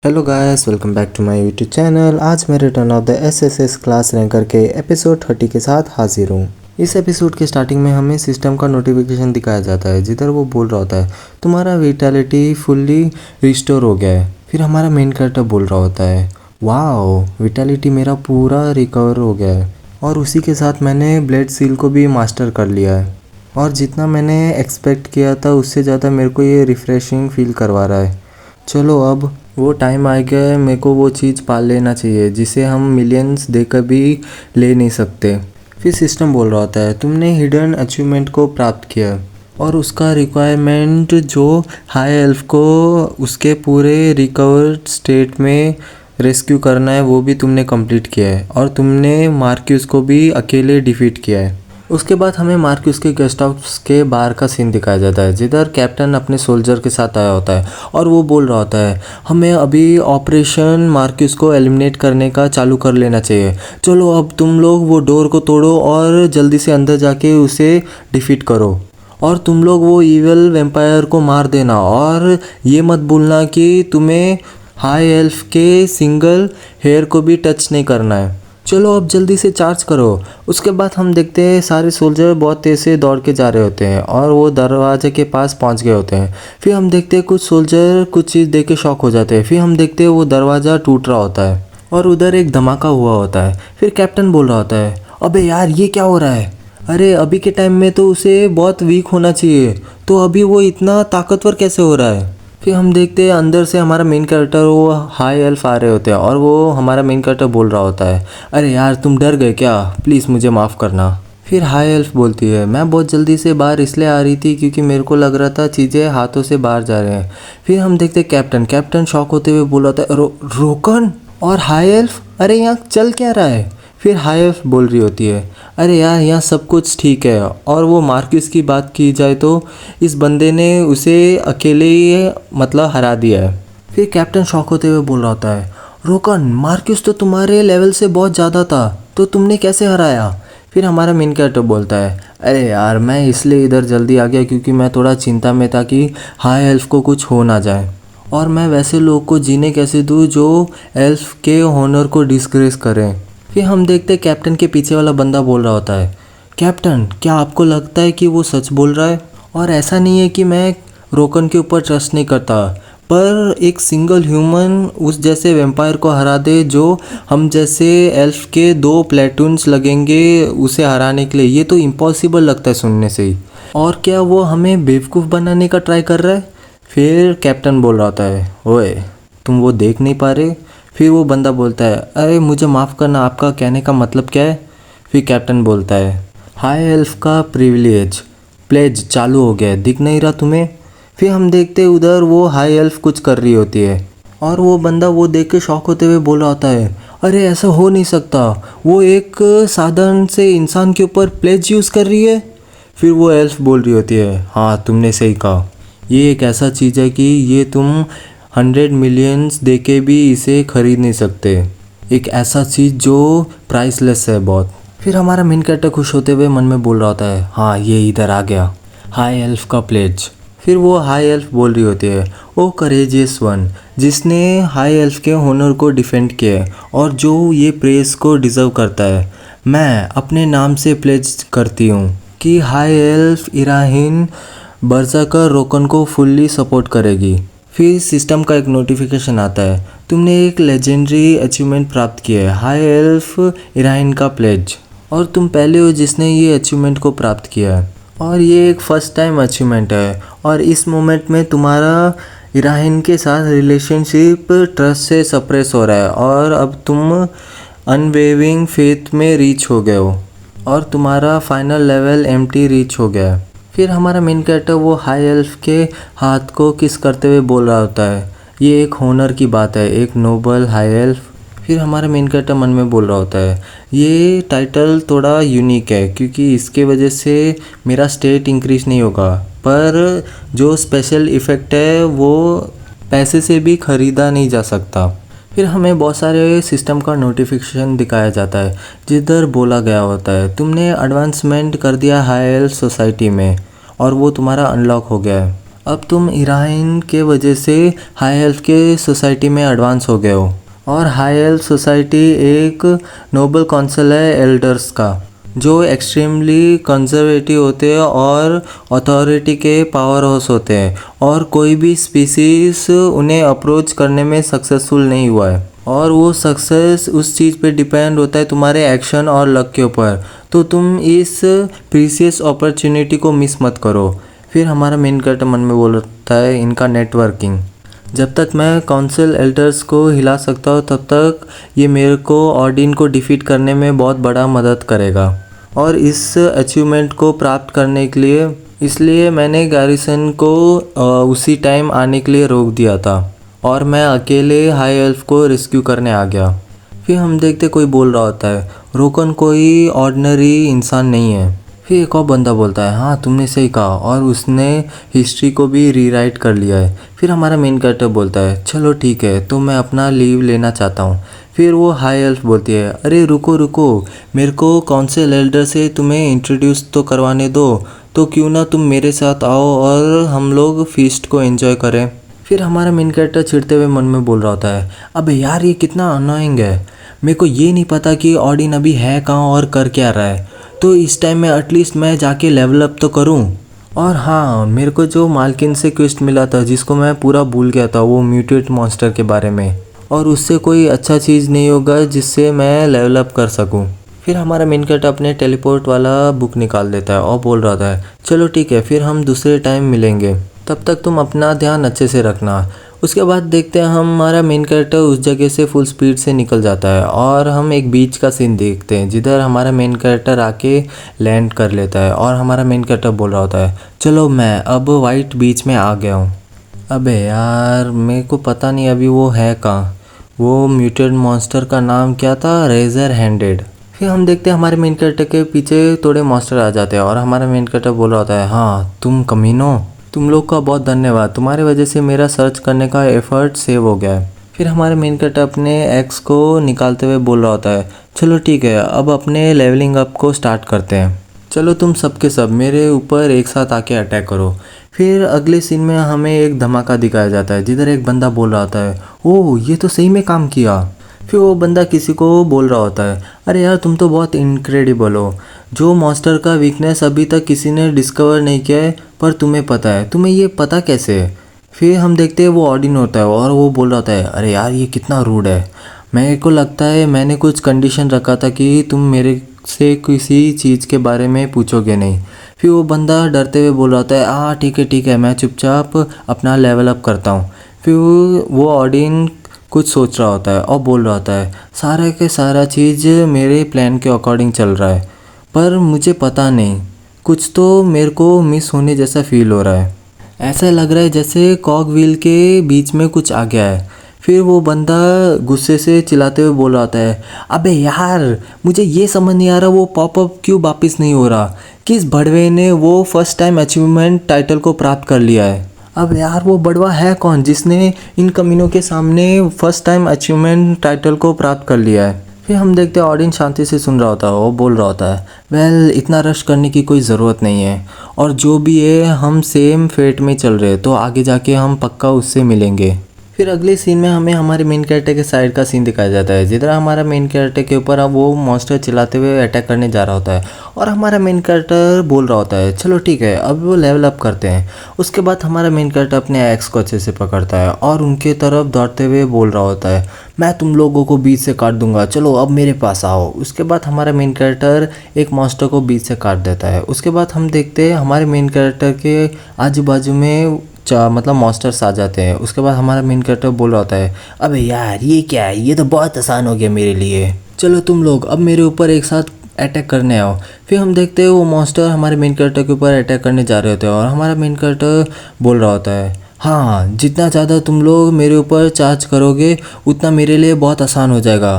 Hello guys, welcome back to my YouTube channel. आज मैं return of the SSS class ranker के episode 30 के साथ हाजिर हूँ। इस एपिसोड के स्टार्टिंग में हमें सिस्टम का नोटिफिकेशन दिखाया जाता है, जिधर वो बोल रहा होता है तुम्हारा विटालिटी फुल्ली रिस्टोर हो गया है। फिर हमारा मेन कैरेक्टर बोल रहा होता है वाओ, विटालिटी मेरा पूरा रिकवर हो गया है। और उसी के साथ मैंने ब्लेड सील को भी मास्टर कर लिया है, और जितना मैंने एक्सपेक्ट किया था उससे ज़्यादा मेरे को ये रिफ़्रेशिंग फील करवा रहा है। चलो अब वो टाइम आ गया है, मेरे को वो चीज़ पाल लेना चाहिए जिसे हम मिलियंस देकर भी ले नहीं सकते। फिर सिस्टम बोल रहा होता है तुमने हिडन अचीवमेंट को प्राप्त किया, और उसका रिक्वायरमेंट जो हाई एल्फ को उसके पूरे रिकवर्ड स्टेट में रेस्क्यू करना है वो भी तुमने कंप्लीट किया है, और तुमने मार्क्यूस को भी अकेले डिफीट किया है। उसके बाद हमें मार्क्यूस के गेस्ट हाउस के बाहर का सीन दिखाया जाता है, जिधर कैप्टन अपने सोल्जर के साथ आया होता है और वो बोल रहा होता है हमें अभी ऑपरेशन मार्क्यूस को एलिमिनेट करने का चालू कर लेना चाहिए। चलो अब तुम लोग वो डोर को तोड़ो और जल्दी से अंदर जाके उसे डिफीट करो, और तुम लोग वो इविल वेम्पायर को मार देना, और ये मत भूलना कि तुम्हें हाई एल्फ के सिंगल हेयर को भी टच नहीं करना है। चलो अब जल्दी से चार्ज करो। उसके बाद हम देखते हैं सारे सोल्जर बहुत तेज़ से दौड़ के जा रहे होते हैं और वो दरवाजे के पास पहुंच गए होते हैं। फिर हम देखते हैं कुछ सोल्जर कुछ चीज़ देख के शॉक हो जाते हैं। फिर हम देखते हैं वो दरवाज़ा टूट रहा होता है और उधर एक धमाका हुआ होता है। फिर कैप्टन बोल रहा होता है अबे यार ये क्या हो रहा है, अरे अभी के टाइम में तो उसे बहुत वीक होना चाहिए, तो अभी वो इतना ताकतवर कैसे हो रहा है। फिर हम देखते हैं अंदर से हमारा मेन कैरेक्टर वो हाई एल्फ आ रहे होते हैं, और वो हमारा मेन कैरेक्टर बोल रहा होता है अरे यार तुम डर गए क्या, प्लीज़ मुझे माफ़ करना। फिर हाई एल्फ बोलती है मैं बहुत जल्दी से बाहर इसलिए आ रही थी क्योंकि मेरे को लग रहा था चीज़ें हाथों से बाहर जा रहे हैं। फिर हम देखते हैं कैप्टन शॉक होते हुए बोल रहा था रोकन और हाई एल्फ, अरे यहाँ चल क्या रहा है। फिर हाई एल्फ बोल रही होती है अरे यार यहाँ सब कुछ ठीक है, और वो मार्क्यूस की बात की जाए तो इस बंदे ने उसे अकेले ही मतलब हरा दिया है। फिर कैप्टन शॉक होते हुए बोल रहा होता है रोकन, मार्क्यूस तो तुम्हारे लेवल से बहुत ज़्यादा था, तो तुमने कैसे हराया। फिर हमारा मेन कैरेक्टर बोलता है अरे यार मैं इसलिए इधर जल्दी आ गया क्योंकि मैं थोड़ा चिंता में था कि हाई एल्फ को कुछ हो ना जाए, और मैं वैसे लोग को जीने कैसे दूँ जो एल्फ के ऑनर को डिस्ग्रेस करें। फिर हम देखते हैं कैप्टन के पीछे वाला बंदा बोल रहा होता है कैप्टन क्या आपको लगता है कि वो सच बोल रहा है, और ऐसा नहीं है कि मैं रोकन के ऊपर ट्रस्ट नहीं करता, पर एक सिंगल ह्यूमन उस जैसे वेम्पायर को हरा दे जो हम जैसे एल्फ के 2 प्लेटून्स लगेंगे उसे हराने के लिए, ये तो इम्पॉसिबल लगता है सुनने से ही, और क्या वो हमें बेवकूफ़ बनाने का ट्राई कर रहा है। फिर कैप्टन बोल रहा होता है ओए तुम वो देख नहीं पा रहे। फिर वो बंदा बोलता है अरे मुझे माफ़ करना, आपका कहने का मतलब क्या है। फिर कैप्टन बोलता है हाई एल्फ का प्लेज चालू हो गया है, दिख नहीं रहा तुम्हें। फिर हम देखते उधर वो हाई एल्फ कुछ कर रही होती है, और वो बंदा वो देख के शॉक होते हुए बोल रहा होता है अरे ऐसा हो नहीं सकता, वो एक साधारण से इंसान के ऊपर प्लेज यूज़ कर रही है। फिर वो एल्फ बोल रही होती है हाँ तुमने सही कहा, ये एक ऐसा चीज़ है कि ये तुम 100 मिलियंस दे के भी इसे खरीद नहीं सकते, एक ऐसा चीज़ जो प्राइसलेस है बहुत। फिर हमारा मेन कैरेक्टर खुश होते हुए मन में बोल रहा होता है हाँ ये इधर आ गया हाई एल्फ का प्लेज। फिर वो हाई एल्फ बोल रही होती है ओ करेजियस वन, जिसने हाई एल्फ के ऑनर को डिफेंड किया है और जो ये प्रेस को डिज़र्व करता है, मैं अपने नाम से प्लेज करती हूँ कि हाई एल्फ इराहिन बर्ज़र्कर रोकन को फुल्ली सपोर्ट करेगी। फिर सिस्टम का एक नोटिफिकेशन आता है तुमने एक लेजेंडरी अचीवमेंट प्राप्त किया है, हाई एल्फ इराइन का प्लेज, और तुम पहले हो जिसने ये अचीवमेंट को प्राप्त किया है, और ये एक फ़र्स्ट टाइम अचीवमेंट है, और इस मोमेंट में तुम्हारा इराइन के साथ रिलेशनशिप ट्रस्ट से सप्रेस हो रहा है, और अब तुम अनवेविंग फेथ में रीच हो गए हो, और तुम्हारा फाइनल लेवल एम्प्टी रीच हो गया है। फिर हमारा मेन कैरेक्टर वो हाई एल्फ के हाथ को किस करते हुए बोल रहा होता है ये एक होनर की बात है, एक नोबल हाई एल्फ। फिर हमारा मेन कैरेक्टर मन में बोल रहा होता है ये टाइटल थोड़ा यूनिक है क्योंकि इसके वजह से मेरा स्टेट इंक्रीज नहीं होगा, पर जो स्पेशल इफ़ेक्ट है वो पैसे से भी ख़रीदा नहीं जा सकता। फिर हमें बहुत सारे सिस्टम का नोटिफिकेशन दिखाया जाता है, जिधर बोला गया होता है तुमने एडवांसमेंट कर दिया हाई एल्फ सोसाइटी में, और वो तुम्हारा अनलॉक हो गया है। अब तुम इराइन के वजह से हाई एल्फ के सोसाइटी में एडवांस हो गए हो। और हाई एल्फ सोसाइटी एक नोबल काउंसिल है एल्डर्स का, जो एक्सट्रीमली कंजर्वेटिव होते हैं और अथॉरिटी के पावर हाउस होते हैं, और कोई भी स्पीसीज उन्हें अप्रोच करने में सक्सेसफुल नहीं हुआ है। और वो सक्सेस उस चीज़ पे डिपेंड होता है तुम्हारे एक्शन और लक के ऊपर। तो तुम इस प्रीसियस अपॉर्चुनिटी को मिस मत करो। फिर हमारा मेन कैरेक्टर मन में बोलता है इनका नेटवर्किंग। जब तक मैं काउंसिल एल्डर्स को हिला सकता हूँ तब तक ये मेरे को ऑडिन को डिफीट करने में बहुत बड़ा मदद करेगा। और इस अचीवमेंट को प्राप्त करने के लिए इसलिए मैंने गैरिसन को उसी टाइम आने के लिए रोक दिया था और मैं अकेले हाई एल्फ को रेस्क्यू करने आ गया। फिर हम देखते कोई बोल रहा होता है रोकन कोई ऑर्डिनरी इंसान नहीं है। फिर एक और बंदा बोलता है हाँ तुमने सही कहा, और उसने हिस्ट्री को भी रीराइट कर लिया है। फिर हमारा मेन कैरेक्टर बोलता है चलो ठीक है, तो मैं अपना लीव लेना चाहता हूँ। फिर वो हाई एल्फ बोलती है अरे रुको रुको, मेरे को काउंसिल एल्डर से तुम्हें इंट्रोड्यूस तो करवाने दो, तो क्यों ना तुम मेरे साथ आओ और हम लोग फीस्ट को एंजॉय करें। फिर हमारा मेन कैरेक्टर चिढ़ते हुए मन में बोल रहा होता है अबे यार ये कितना अनोइंग है, मेरे को ये नहीं पता कि ऑडिन अभी है कहाँ और कर क्या रहा है, तो इस टाइम में एटलीस्ट मैं जाके लेवल अप तो करूँ। और हाँ, मेरे को जो मालकिन से क्वेस्ट मिला था जिसको मैं पूरा भूल गया था, वो म्यूटेट मॉन्स्टर के बारे में, और उससे कोई अच्छा चीज़ नहीं होगा जिससे मैं लेवल अप कर सकूँ। फिर हमारा मेन कैरेक्टर अपने टेलीपोर्ट वाला बुक निकाल देता है और बोल रहा था चलो ठीक है, फिर हम दूसरे टाइम मिलेंगे, तब तक तुम अपना ध्यान अच्छे से रखना। उसके बाद देखते हैं हमारा मेन कैरेक्टर उस जगह से फुल स्पीड से निकल जाता है और हम एक बीच का सीन देखते हैं जिधर हमारा मेन कैरेक्टर आके लैंड कर लेता है। और हमारा मेन कैरेक्टर बोल रहा होता है चलो मैं अब वाइट बीच में आ गया हूँ। अबे यार मेरे को पता नहीं अभी वो है कहाँ। वो म्यूटेड मॉन्स्टर का नाम क्या था? Razor handed. फिर हम देखते हैं हमारे मेन कैरेक्टर के पीछे थोड़े मॉन्स्टर आ जाते हैं और हमारा मेन कैरेक्टर बोल रहा होता है हाँ तुम कमीनो, तुम लोग का बहुत धन्यवाद, तुम्हारी वजह से मेरा सर्च करने का एफर्ट सेव हो गया है। फिर हमारे मेन कैरेक्टर अपने एक्स को निकालते हुए बोल रहा होता है चलो ठीक है, अब अपने लेवलिंग अप को स्टार्ट करते हैं, चलो तुम सबके सब मेरे ऊपर एक साथ आके अटैक करो। फिर अगले सीन में हमें एक धमाका दिखाया जाता है जिधर एक बंदा बोल रहा होता है ओह ये तो सही में काम किया। फिर वो बंदा किसी को बोल रहा होता है अरे यार तुम तो बहुत इनक्रेडिबल हो, जो मॉन्स्टर का वीकनेस अभी तक किसी ने डिस्कवर नहीं किया है पर तुम्हें पता है, तुम्हें ये पता कैसे? फिर हम देखते हैं वो ऑडिन होता है और वो बोल रहा होता है अरे यार ये कितना रूड है, मेरे को लगता है मैंने कुछ कंडीशन रखा था कि तुम मेरे से किसी चीज़ के बारे में पूछोगे नहीं। फिर वो बंदा डरते हुए बोल रहा होता है हाँ ठीक है मैं चुपचाप अपना लेवल अप करता हूँ। फिर वो ऑडिन कुछ सोच रहा होता है और बोल रहा होता है सारा के सारा चीज़ मेरे प्लान के अकॉर्डिंग चल रहा है, पर मुझे पता नहीं, कुछ तो मेरे को मिस होने जैसा फील हो रहा है, ऐसा लग रहा है जैसे कॉग व्हील के बीच में कुछ आ गया है। फिर वो बंदा गुस्से से चिल्लाते हुए बोल रहा होता है अबे यार मुझे ये समझ नहीं आ रहा वो पॉपअप क्यों वापस नहीं हो रहा, किस बड़वे ने वो फर्स्ट टाइम अचीवमेंट टाइटल को प्राप्त कर लिया है। अब यार वो बड़वा है कौन जिसने इन कमीनों के सामने फर्स्ट टाइम अचीवमेंट टाइटल को प्राप्त कर लिया है। फिर हम देखते हैं ऑडियंस शांति से सुन रहा होता है, वो बोल रहा होता है वेल इतना रश करने की कोई ज़रूरत नहीं है, और जो भी है हम सेम फेट में चल रहे हैं तो आगे जाके हम पक्का उससे मिलेंगे। फिर अगले सीन में हमें हमारे मेन कैरेक्टर के साइड का सीन दिखाया जाता है जिधर हमारा मेन कैरेक्टर के ऊपर अब वो मॉन्स्टर चिल्लाते हुए अटैक करने जा रहा होता है और हमारा मेन कैरेक्टर बोल रहा होता है चलो ठीक है अब वो लेवल अप करते हैं। उसके बाद हमारा मेन कैरेक्टर अपने एक्स को अच्छे से पकड़ता है और उनके तरफ दौड़ते हुए बोल रहा होता है मैं तुम लोगों को बीच से काट दूंगा, चलो अब मेरे पास आओ। उसके बाद हमारा मेन कैरेक्टर एक मॉन्स्टर को बीच से काट देता है। उसके बाद हम देखते हैं हमारे मेन कैरेक्टर के आजू बाजू में मतलब मॉन्स्टर्स आ जाते हैं। उसके बाद हमारा मेन कैरेक्टर बोल रहा होता है अबे यार ये क्या है, ये तो बहुत आसान हो गया मेरे लिए, चलो तुम लोग अब मेरे ऊपर एक साथ अटैक करने आओ। फिर हम देखते हैं वो मॉन्स्टर हमारे मेन कैरेक्टर के ऊपर अटैक करने जा रहे होते हैं और हमारा मेन कैरेक्टर बोल रहा होता है हाँ जितना ज़्यादा तुम लोग मेरे ऊपर चार्ज करोगे उतना मेरे लिए बहुत आसान हो जाएगा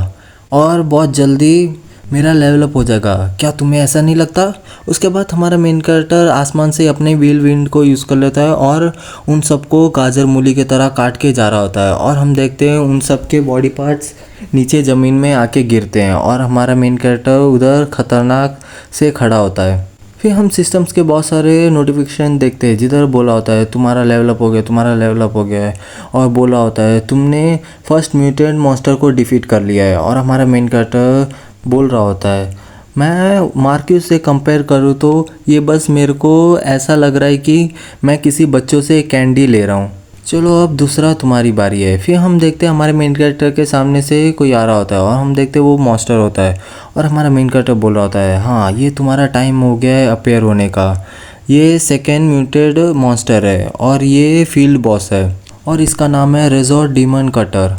और बहुत जल्दी मेरा लेवल अप हो जाएगा, क्या तुम्हें ऐसा नहीं लगता? उसके बाद हमारा मेन कैरेक्टर आसमान से अपने व्हील विंड को यूज़ कर लेता है और उन सबको गाजर मूली की तरह काट के जा रहा होता है और हम देखते हैं उन सब के बॉडी पार्ट्स नीचे ज़मीन में आके गिरते हैं और हमारा मेन कैरेक्टर उधर खतरनाक से खड़ा होता है। फिर हम सिस्टम्स के बहुत सारे नोटिफिकेशन देखते हैं जिधर बोला होता है तुम्हारा लेवल अप हो गया, तुम्हारा लेवल अप हो गया है, और बोला होता है तुमने फर्स्ट म्यूटेंट मॉन्स्टर को डिफीट कर लिया है। और हमारा मेन कैरेक्टर बोल रहा होता है मैं मार्क्यूस से कंपेयर करूँ तो ये बस मेरे को ऐसा लग रहा है कि मैं किसी बच्चों से कैंडी ले रहा हूँ। चलो अब दूसरा तुम्हारी बारी है। फिर हम देखते हैं हमारे मेन कैरेक्टर के सामने से कोई आ रहा होता है और हम देखते हैं वो मॉन्स्टर होता है और हमारा मेन कैरेक्टर बोल रहा होता है हाँ ये तुम्हारा टाइम हो गया है अपेयर होने का। ये सेकेंड म्यूटेड मॉन्स्टर है और ये फील्ड बॉस है और इसका नाम है रेजोर डीमन कटर।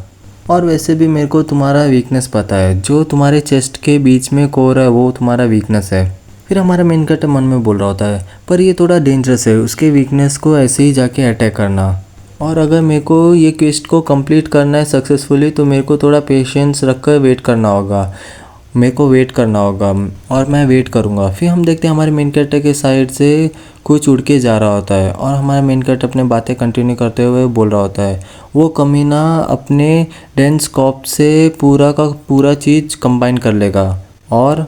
और वैसे भी मेरे को तुम्हारा वीकनेस पता है, जो तुम्हारे चेस्ट के बीच में कोर है वो तुम्हारा वीकनेस है। फिर हमारा मेन कैरेक्टर मन में बोल रहा होता है पर ये थोड़ा डेंजरस है, उसके वीकनेस को ऐसे ही जाके अटैक करना। और अगर मेरे को ये क्वेस्ट को कंप्लीट करना है सक्सेसफुली तो मेरे को थोड़ा पेशेंस रखकर वेट करना होगा, मेरे को वेट करना होगा और मैं वेट करूँगा। फिर हम देखते हैं हमारे मेन कैरेक्टर के साइड से कुछ उड़ के जा रहा होता है और हमारा मेन कैरेक्टर अपने बातें कंटिन्यू करते हुए बोल रहा होता है वो कमीना अपने डेंस कॉप से पूरा का पूरा चीज़ कंबाइन कर लेगा और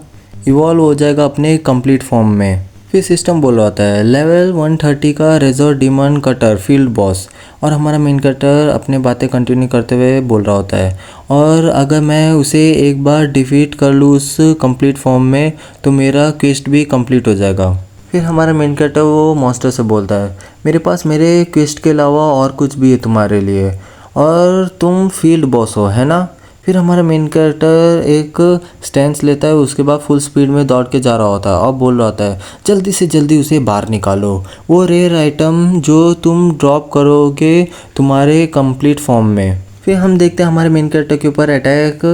इवॉल्व हो जाएगा अपने कंप्लीट फॉर्म में। फिर सिस्टम बोल रहा होता है लेवल 130 का रेजोर डीमन कटर फील्ड बॉस। और हमारा मेन कैरेक्टर अपने बातें कंटिन्यू करते हुए बोल रहा होता है और अगर मैं उसे एक बार डिफीट कर लूँ उस कंप्लीट फॉर्म में तो मेरा क्वेस्ट भी कंप्लीट हो जाएगा। फिर हमारा मेन कैरेक्टर वो मॉन्स्टर से बोलता है मेरे पास मेरे क्वेस्ट के अलावा और कुछ भी है तुम्हारे लिए और तुम फील्ड बॉस हो है ना। फिर हमारा मेन कैरेक्टर एक स्टैंस लेता है, उसके बाद फुल स्पीड में दौड़ के जा रहा होता है और बोल रहा होता है जल्दी से जल्दी उसे बाहर निकालो, वो रेयर आइटम जो तुम ड्रॉप करोगे तुम्हारे कंप्लीट फॉर्म में। फिर हम देखते हैं हमारे मेन कैरेक्टर के ऊपर अटैक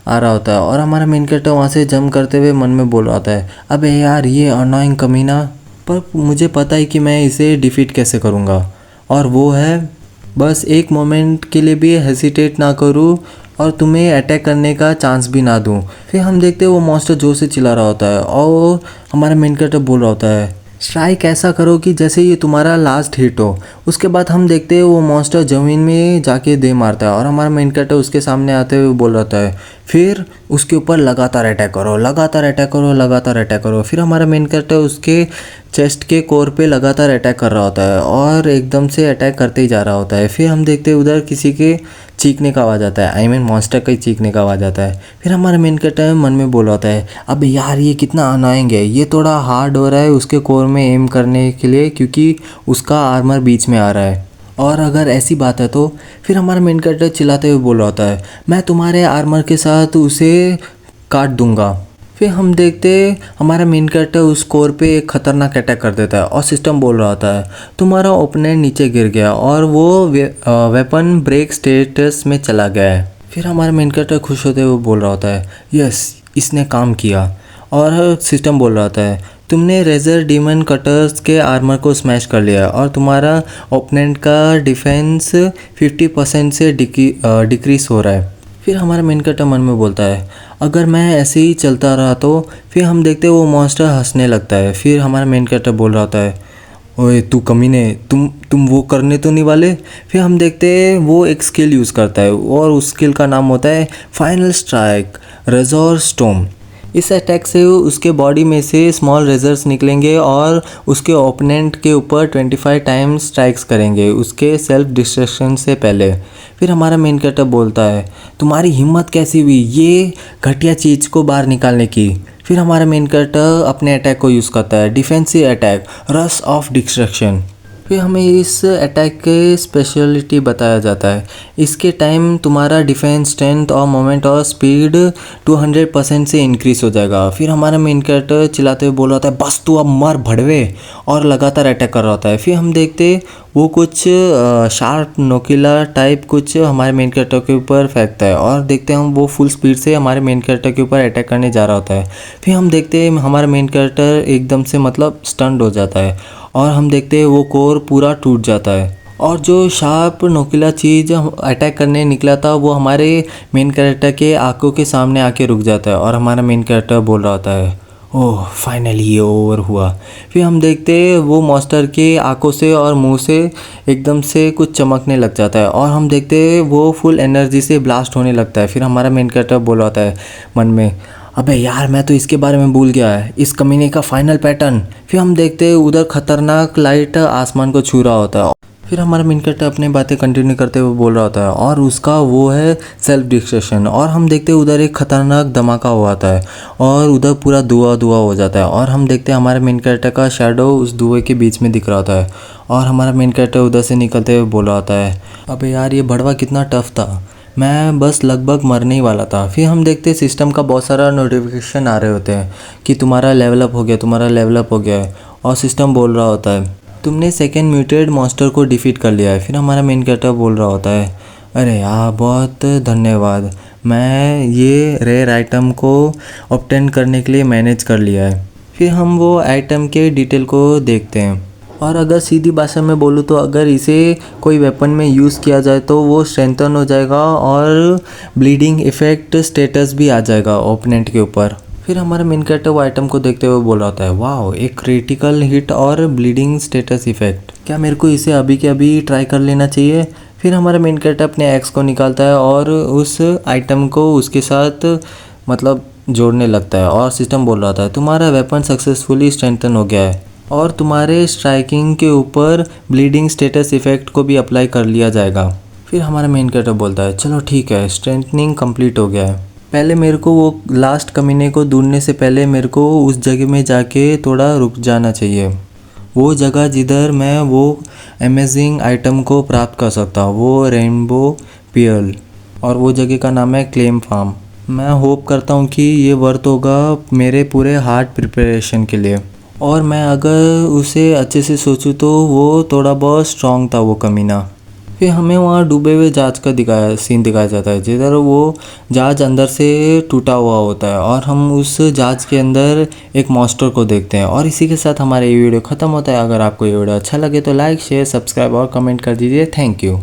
आ रहा होता है और हमारा मेन कैरेक्टर वहाँ से जंप करते हुए मन में बोल रहा होता है अबे यार ये अननोइंग कमीना, पर मुझे पता है कि मैं इसे डिफीट कैसे करूँगा और वो है बस एक मोमेंट के लिए भी हेसिटेट ना करूँ और तुम्हें अटैक करने का चांस भी ना दूं। फिर हम देखते हैं वो मॉन्स्टर जोर से चिल्ला रहा होता है और हमारा मेन कैरेक्टर बोल रहा होता है स्ट्राइक ऐसा करो कि जैसे ये तुम्हारा लास्ट हिट हो। उसके बाद हम देखते हैं वो मॉन्स्टर ज़मीन में जाके दे मारता है और हमारा मेन कैरेक्टर उसके सामने आते हुए बोल रहा होता है फिर उसके ऊपर लगातार अटैक करो, लगातार अटैक करो, लगातार अटैक करो। फिर हमारा मेन कैरेक्टर उसके चेस्ट के कोर पे लगातार अटैक कर रहा होता है और एकदम से अटैक करते ही जा रहा होता है। फिर हम देखते हैं उधर किसी के चीखने का आवाज़ आता है, आई मीन मॉन्स्टर का ही चीखने का आवाज़ आता है। फिर हमारा मेन कैरेक्टर मन में बोल रहा होता है अब यार ये कितना अननोइंग है, ये थोड़ा हार्ड हो रहा है उसके कोर में एम करने के लिए क्योंकि उसका आर्मर बीच में आ रहा है। और अगर ऐसी बात है तो फिर हमारा मेन कैरेक्टर चिल्लाते हुए बोल रहा होता है मैं तुम्हारे आर्मर के साथ उसे काट दूंगा। फिर हम देखते हमारा मेन कैरेक्टर उस कोर पे एक खतरनाक अटैक कर देता है और सिस्टम बोल रहा होता है तुम्हारा ओपोनेंट नीचे गिर गया और वो वेपन ब्रेक स्टेटस में चला गया है। फिर हमारा मेन कैरेक्टर खुश होते हुए बोल रहा होता है यस इसने काम किया। और सिस्टम बोल रहा होता है तुमने रेजर डीमन कटर्स के आर्मर को स्मैश कर लिया और तुम्हारा ओपोनेंट का डिफेंस 50% से डिक्रीज हो रहा है। फिर हमारा मेन कैरेक्टर मन में बोलता है अगर मैं ऐसे ही चलता रहा तो। फिर हम देखते हैं वो मॉन्स्टर हंसने लगता है। फिर हमारा मेन कैरेक्टर बोल रहा होता है ओए तू कमीने, तुम वो करने तो नहीं वाले। फिर हम देखते हैं वो एक स्किल यूज़ करता है और उस स्किल का नाम होता है फाइनल स्ट्राइक रेजर स्टॉर्म। इस अटैक से उसके बॉडी में से स्मॉल रेजर्स निकलेंगे और उसके ओपोनेंट के ऊपर 25 टाइम्स स्ट्राइक्स करेंगे उसके सेल्फ डिस्ट्रक्शन से पहले। फिर हमारा मेन कैरेक्टर बोलता है तुम्हारी हिम्मत कैसी हुई ये घटिया चीज़ को बाहर निकालने की। फिर हमारा मेन कैरेक्टर अपने अटैक को यूज़ करता है defensive attack rush of destruction. फिर हमें इस अटैक के स्पेशलिटी बताया जाता है इसके टाइम तुम्हारा डिफेंस स्ट्रेंथ और मोमेंट और स्पीड 200% से इंक्रीज हो जाएगा। फिर हमारा मेन कैरेक्टर चिल्लाते हुए बोल रहा होता है बस तू अब मर भड़वे, और लगातार अटैक कर रहा होता है। फिर हम देखते वो कुछ शार्प नोकीला टाइप कुछ हमारे मेन कैरेक्टर के ऊपर फेंकता है और देखते हैं हम वो फुल स्पीड से हमारे मेन कैरेक्टर के ऊपर अटैक करने जा रहा होता है। फिर हम देखते हैं हमारा मेन कैरेक्टर एकदम से मतलब स्टन्ड हो जाता है और हम देखते हैं वो कोर पूरा टूट जाता है और जो शार्प नोकीला चीज़ अटैक करने निकला था वो हमारे मेन कैरेक्टर के आंखों के सामने आके रुक जाता है और हमारा मेन कैरेक्टर बोल रहा होता है ओह फाइनली ये ओवर हुआ। फिर हम देखते हैं वो मॉन्स्टर के आंखों से और मुंह से एकदम से कुछ चमकने लग जाता है और हम देखते हैं वो फुल एनर्जी से ब्लास्ट होने लगता है। फिर हमारा मेन कैरेक्टर बोल रहा होता है मन में अबे यार मैं तो इसके बारे में भूल गया है, इस कमीने का फाइनल पैटर्न। फिर हम देखते हैं उधर खतरनाक लाइट आसमान को छू रहा होता है। फिर हमारा मेन कैरेक्टर अपनी बातें कंटिन्यू करते हुए बोल रहा होता है और उसका वो है सेल्फ डिस्ट्रक्शन। और हम देखते हैं उधर एक खतरनाक धमाका हुआ था है और उधर पूरा धुआं धुआं हो जाता है। और हम देखते हैं हमारे मेन कैरेक्टर का शैडो उस धुएं के बीच में दिख रहा होता है। और हमारा मेन कैरेक्टर उधर से निकलते हुए बोल रहा होता है, अबे यार ये भड़वा कितना टफ था, मैं बस लगभग मरने ही वाला था। फिर हम देखते हैं सिस्टम का बहुत सारा नोटिफिकेशन आ रहे होते हैं कि तुम्हारा लेवल अप हो गया, तुम्हारा लेवल अप हो गया है। और सिस्टम बोल रहा होता है तुमने सेकेंड म्यूटेड मॉन्स्टर को डिफीट कर लिया है। फिर हमारा मेन कैरेक्टर बोल रहा होता है, अरे यार बहुत धन्यवाद, मैं ये रेयर आइटम को ऑब्टेन करने के लिए मैनेज कर लिया है। फिर हम वो आइटम के डिटेल को देखते हैं। और अगर सीधी भाषा में बोलूँ तो अगर इसे कोई वेपन में यूज़ किया जाए तो वो स्ट्रेंथन हो जाएगा और ब्लीडिंग इफेक्ट स्टेटस भी आ जाएगा ओपोनेंट के ऊपर। फिर हमारा मेन कैरेक्टर वो आइटम को देखते हुए बोल रहा होता है, वाह एक क्रिटिकल हिट और ब्लीडिंग स्टेटस इफेक्ट, क्या मेरे को इसे अभी के अभी ट्राई कर लेना चाहिए। फिर हमारा मेन कैरेक्टर अपने एक्स को निकालता है और उस आइटम को उसके साथ मतलब जोड़ने लगता है। और सिस्टम बोल रहा था तुम्हारा वेपन सक्सेसफुली स्ट्रेंथन हो गया है और तुम्हारे स्ट्राइकिंग के ऊपर ब्लीडिंग स्टेटस इफेक्ट को भी अप्लाई कर लिया जाएगा। फिर हमारा मेन कैरेक्टर बोलता है, चलो ठीक है, स्ट्रेंथनिंग कंप्लीट हो गया है। पहले मेरे को वो लास्ट कमीने को ढूंढने से पहले मेरे को उस जगह में जाके थोड़ा रुक जाना चाहिए, वो जगह जिधर मैं वो अमेजिंग आइटम को प्राप्त कर सकता हूँ, वो रेनबो पियल। और वो जगह का नाम है क्लेम फार्म। मैं होप करता हूँ कि ये वर्थ होगा मेरे पूरे हार्ड प्रिपरेशन के लिए। और मैं अगर उसे अच्छे से सोचूं तो वो थोड़ा बहुत स्ट्रॉन्ग था वो कमीना। फिर हमें वहाँ डूबे हुए जहाज का सीन दिखाया जाता है जिधर वो जहाज अंदर से टूटा हुआ होता है और हम उस जहाज के अंदर एक मॉन्स्टर को देखते हैं। और इसी के साथ हमारा ये वीडियो ख़त्म होता है। अगर आपको ये वीडियो अच्छा लगे तो लाइक शेयर सब्सक्राइब और कमेंट कर दीजिए। Thank you.